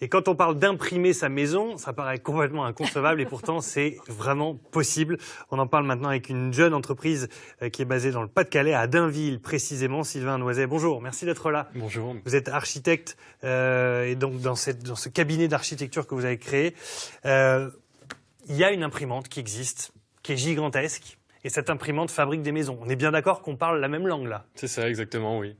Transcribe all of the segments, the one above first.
Et quand on parle d'imprimer sa maison, ça paraît complètement inconcevable et pourtant c'est vraiment possible. On en parle maintenant avec une jeune entreprise qui est basée dans le Pas-de-Calais, à Dainville précisément. Sylvain Noiset, bonjour, merci d'être là. Bonjour. Vous êtes architecte et donc dans ce cabinet d'architecture que vous avez créé, il y a une imprimante qui existe, qui est gigantesque. Et cette imprimante fabrique des maisons. On est bien d'accord qu'on parle la même langue, là? C'est ça, exactement, oui.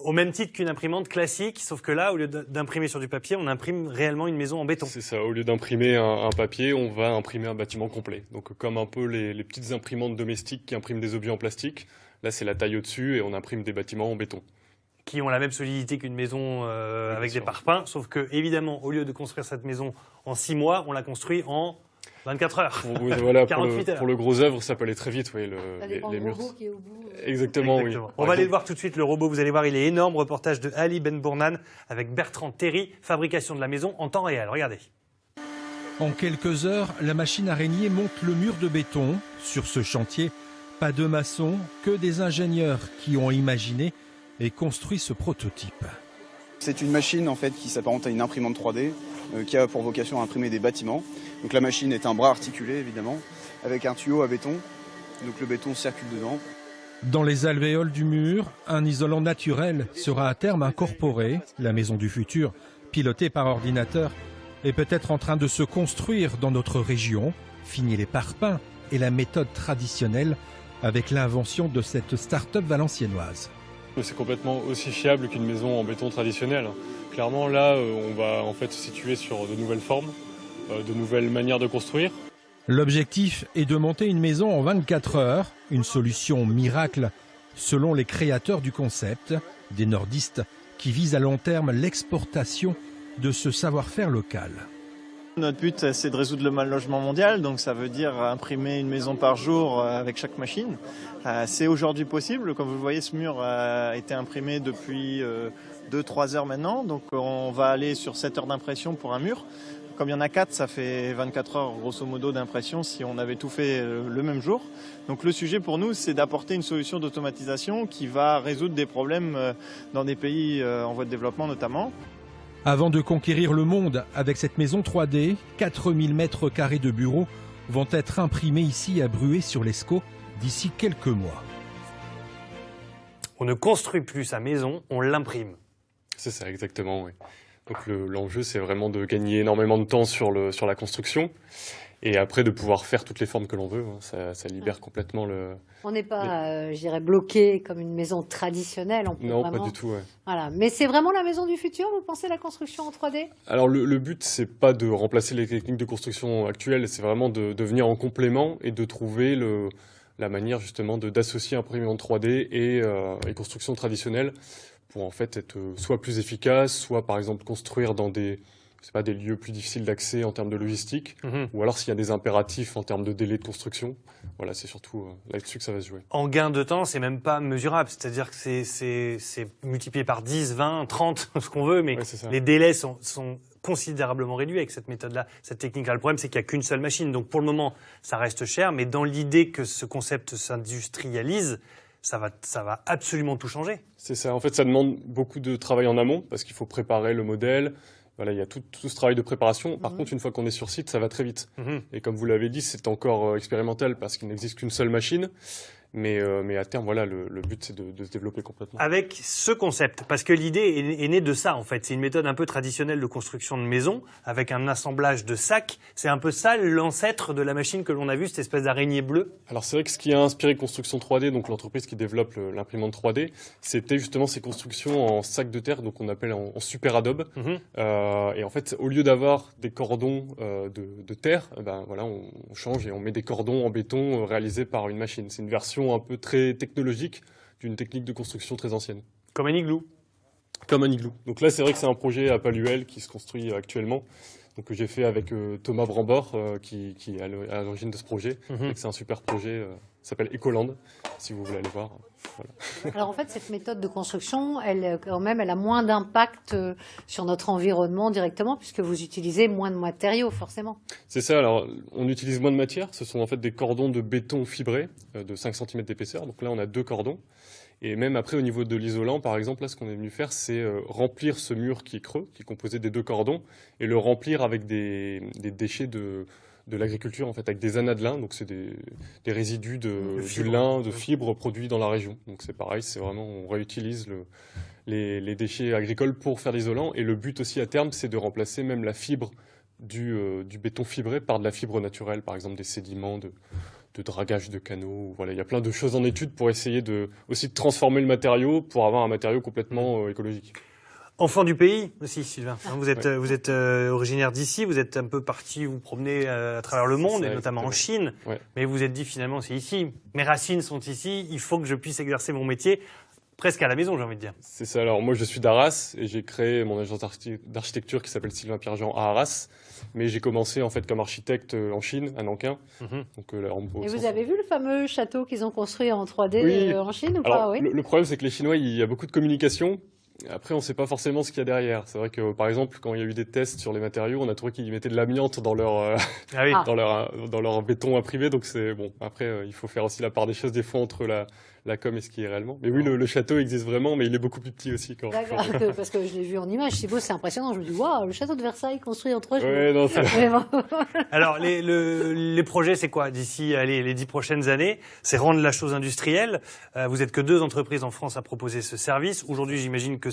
Au même titre qu'une imprimante classique, sauf que là, au lieu d'imprimer sur du papier, on imprime réellement une maison en béton. C'est ça, au lieu d'imprimer un papier, on va imprimer un bâtiment complet. Donc comme un peu les petites imprimantes domestiques qui impriment des objets en plastique, là c'est la taille au-dessus et on imprime des bâtiments en béton. Qui ont la même solidité qu'une maison avec des parpaings, sauf que, évidemment, au lieu de construire cette maison en 6 mois, on la construit en 24 heures. Oui, voilà, 48 heures. Pour le gros œuvre, ça peut aller très vite, oui. Les murs. Robot qui est au bout. Exactement, oui. On va aller le voir tout de suite, le robot. Vous allez voir, il est énorme. Reportage de Ali Benbournan avec Bertrand Terry. Fabrication de la maison en temps réel. Regardez. En quelques heures, la machine araignée monte le mur de béton. Sur ce chantier, pas de maçons, que des ingénieurs qui ont imaginé et construit ce prototype. C'est une machine en fait qui s'apparente à une imprimante 3D qui a pour vocation à imprimer des bâtiments. Donc la machine est un bras articulé évidemment, avec un tuyau à béton. Donc le béton circule dedans. Dans les alvéoles du mur, un isolant naturel sera à terme incorporé. La maison du futur, pilotée par ordinateur, est peut-être en train de se construire dans notre région. Fini les parpaings et la méthode traditionnelle avec l'invention de cette start-up valenciennoise. C'est complètement aussi fiable qu'une maison en béton traditionnelle. Clairement, là, on va en fait se situer sur de nouvelles formes, de nouvelles manières de construire. L'objectif est de monter une maison en 24 heures, une solution miracle selon les créateurs du concept, des nordistes qui visent à long terme l'exportation de ce savoir-faire local. Notre but, c'est de résoudre le mal logement mondial, donc ça veut dire imprimer une maison par jour avec chaque machine. C'est aujourd'hui possible, comme vous le voyez, ce mur a été imprimé depuis 2-3 heures maintenant, donc on va aller sur 7 heures d'impression pour un mur. Comme il y en a 4, ça fait 24 heures grosso modo d'impression si on avait tout fait le même jour. Donc le sujet pour nous, c'est d'apporter une solution d'automatisation qui va résoudre des problèmes dans des pays en voie de développement notamment. Avant de conquérir le monde avec cette maison 3D, 4000 mètres carrés de bureaux vont être imprimés ici à Bruay-sur-l'Escaut d'ici quelques mois. On ne construit plus sa maison, on l'imprime. C'est ça, exactement, oui. Donc l'enjeu, c'est vraiment de gagner énormément de temps sur la construction et après de pouvoir faire toutes les formes que l'on veut. Ça libère complètement le... On n'est pas, je dirais, bloqué comme une maison traditionnelle. On peut non, vraiment... pas du tout. Ouais. Voilà. Mais c'est vraiment la maison du futur, vous pensez, la construction en 3D? Alors le but, c'est pas de remplacer les techniques de construction actuelles, c'est vraiment de venir en complément et de trouver la manière justement d'associer imprimante 3D et construction traditionnelle pour en fait être soit plus efficace, soit par exemple construire dans des lieux plus difficiles d'accès en termes de logistique, ou alors s'il y a des impératifs en termes de délai de construction. Voilà, c'est surtout là-dessus que ça va se jouer. En gain de temps, c'est même pas mesurable, c'est-à-dire que c'est multiplié par 10, 20, 30, ce qu'on veut, mais ouais, les délais sont considérablement réduits avec cette méthode-là, cette technique-là. Le problème, c'est qu'il n'y a qu'une seule machine, donc pour le moment, ça reste cher, mais dans l'idée que ce concept s'industrialise, ça va absolument tout changer. C'est ça. En fait, ça demande beaucoup de travail en amont parce qu'il faut préparer le modèle. Voilà, il y a tout ce travail de préparation. Par contre, une fois qu'on est sur site, ça va très vite. Et comme vous l'avez dit, c'est encore expérimental parce qu'il n'existe qu'une seule machine. Mais à terme, voilà, le but, c'est de se développer complètement. Avec ce concept, parce que l'idée est née de ça, en fait. C'est une méthode un peu traditionnelle de construction de maison, avec un assemblage de sacs. C'est un peu ça l'ancêtre de la machine que l'on a vue, cette espèce d'araignée bleue. Alors c'est vrai que ce qui a inspiré Construction 3D, donc l'entreprise qui développe l'imprimante 3D, c'était justement ces constructions en sacs de terre, donc on appelle en super adobe. Et en fait, au lieu d'avoir des cordons de terre, ben voilà, on change et on met des cordons en béton réalisés par une machine. C'est une version un peu très technologique d'une technique de construction très ancienne. Comme un igloo. Comme un igloo. Donc là, c'est vrai que c'est un projet à Paluel qui se construit actuellement, donc que j'ai fait avec Thomas Brambort, qui est à l'origine de ce projet. C'est un super projet, ça s'appelle Ecoland, si vous voulez aller voir. Voilà. Alors en fait, cette méthode de construction, elle a moins d'impact sur notre environnement directement, puisque vous utilisez moins de matériaux, forcément. C'est ça, alors on utilise moins de matière, ce sont en fait des cordons de béton fibré de 5 cm d'épaisseur, donc là on a 2 cordons. Et même après, au niveau de l'isolant, par exemple, là, ce qu'on est venu faire, c'est remplir ce mur qui est creux, qui est composé des 2 cordons, et le remplir avec des déchets de l'agriculture, en fait, avec des anadlins. Donc, c'est des résidus du lin, de fibres produits dans la région. Donc, c'est pareil, c'est vraiment, on réutilise les déchets agricoles pour faire l'isolant. Et le but aussi, à terme, c'est de remplacer même la fibre du béton fibré par de la fibre naturelle, par exemple des sédiments de dragage de canaux. Voilà, il y a plein de choses en étude pour essayer aussi de transformer le matériau pour avoir un matériau complètement écologique. Enfant du pays aussi, Sylvain. Vous êtes originaire d'ici, vous êtes un peu parti vous promener à travers le monde, et notamment en Chine. Ouais. Mais vous vous êtes dit finalement, c'est ici, mes racines sont ici, il faut que je puisse exercer mon métier presque à la maison, j'ai envie de dire. C'est ça. Alors moi, je suis d'Arras et j'ai créé mon agence d'architecture qui s'appelle Sylvain Pierre-Jean à Arras. Mais j'ai commencé en fait comme architecte en Chine, à Nankin. Donc, et vous avez vu le fameux château qu'ils ont construit en 3D en Chine ou Alors, pas? Oui. Le problème, c'est que les Chinois, il y a beaucoup de communication. Après, on ne sait pas forcément ce qu'il y a derrière. C'est vrai que, par exemple, quand il y a eu des tests sur les matériaux, on a trouvé qu'ils mettaient de l'amiante dans leur dans leur béton imprimé. Donc c'est bon. Après, il faut faire aussi la part des choses des fois entre la com et ce qui est réellement. Mais oui, le château existe vraiment, mais il est beaucoup plus petit aussi. D'accord, parce que je l'ai vu en image. C'est beau, c'est impressionnant. Je me dis, waouh, le château de Versailles construit en 3 jours. Ouais, non, c'est... Alors, les projets, c'est quoi d'ici les 10 prochaines années? C'est rendre la chose industrielle. Vous êtes que 2 entreprises en France à proposer ce service. Aujourd'hui, j'imagine que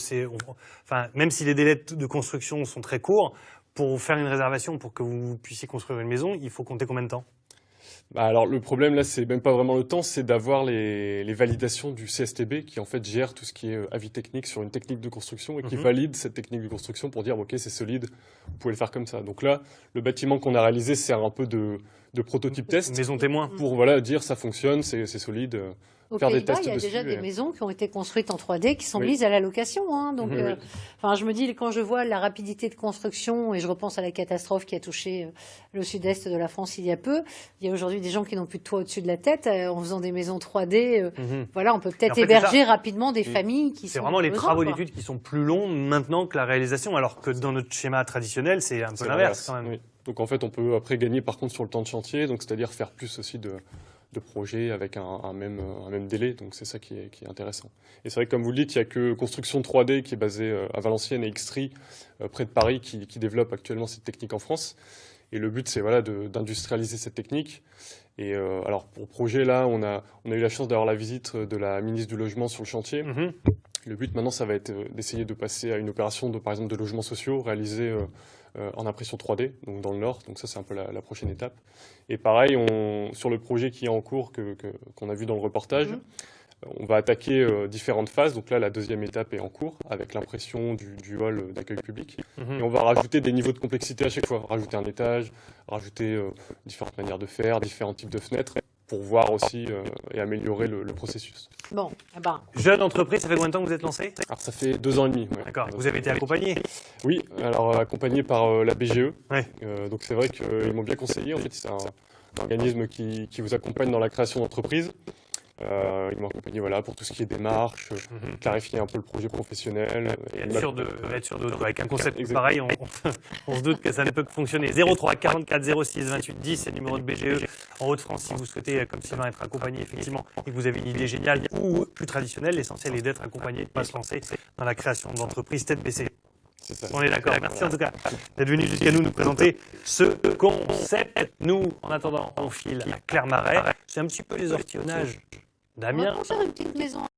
même si les délais de construction sont très courts, pour faire une réservation, pour que vous puissiez construire une maison, il faut compter combien de temps? Alors le problème là, c'est même pas vraiment le temps, c'est d'avoir les validations du CSTB qui en fait gère tout ce qui est avis technique sur une technique de construction et qui valide cette technique de construction pour dire ok, c'est solide, vous pouvez le faire comme ça. Donc là, le bâtiment qu'on a réalisé sert un peu de prototype test. Maison témoin. Pour dire ça fonctionne, c'est solide. Au Pays-Bas, il y a déjà des maisons qui ont été construites en 3D qui sont mises à la location. Donc, je me dis, quand je vois la rapidité de construction, et je repense à la catastrophe qui a touché le sud-est de la France il y a peu, il y a aujourd'hui des gens qui n'ont plus de toit au-dessus de la tête. En faisant des maisons 3D, on peut peut-être héberger rapidement des familles qui sont... C'est vraiment les travaux d'études qui sont plus longs maintenant que la réalisation, alors que dans notre schéma traditionnel, c'est un peu l'inverse quand même. Oui. Donc en fait, on peut après gagner par contre sur le temps de chantier, donc c'est-à-dire faire plus aussi de projets avec un même délai, donc c'est ça qui est intéressant. Et c'est vrai que comme vous le dites, il n'y a que Construction 3D qui est basée à Valenciennes et Xtri, près de Paris, qui développe actuellement cette technique en France. Et le but, c'est d'industrialiser cette technique. Et alors pour projet, là, on a eu la chance d'avoir la visite de la ministre du Logement sur le chantier. Le but maintenant, ça va être d'essayer de passer à une opération par exemple de logements sociaux réalisés en impression 3D, donc dans le Nord. Donc ça, c'est un peu la prochaine étape. Et pareil, sur le projet qui est en cours, qu'on a vu dans le reportage, on va attaquer différentes phases. Donc là, la deuxième étape est en cours, avec l'impression du hall d'accueil public. Et on va rajouter des niveaux de complexité à chaque fois. Rajouter un étage, rajouter différentes manières de faire, différents types de fenêtres, pour voir aussi et améliorer le processus. Bon, Jeune entreprise, ça fait combien de temps que vous êtes lancé? Alors ça fait 2 ans et demi. D'accord. Vous avez été accompagné? Oui, alors accompagné par la BGE. Ouais. Donc c'est vrai qu'ils m'ont bien conseillé. En fait, c'est un organisme qui vous accompagne dans la création d'entreprise. Ils m'ont accompagné pour tout ce qui est démarche, clarifier un peu le projet professionnel. Et être sûr de avec un concept pareil, on se doute que ça ne peut que fonctionner. 03 44 06 28 10, c'est le numéro de BGE en Hauts-de-France si vous souhaitez, comme Sylvain, être accompagné effectivement et que vous avez une idée géniale ou plus traditionnelle. L'essentiel est d'être accompagné, de ne pas se lancer dans la création d'entreprises tête baissée. On est d'accord. Merci en tout cas d'être venu jusqu'à nous présenter ce concept. Nous, en attendant, on file à Clermarais. C'est un petit peu les ortillonnages d'Amiens. On va faire une petite maison.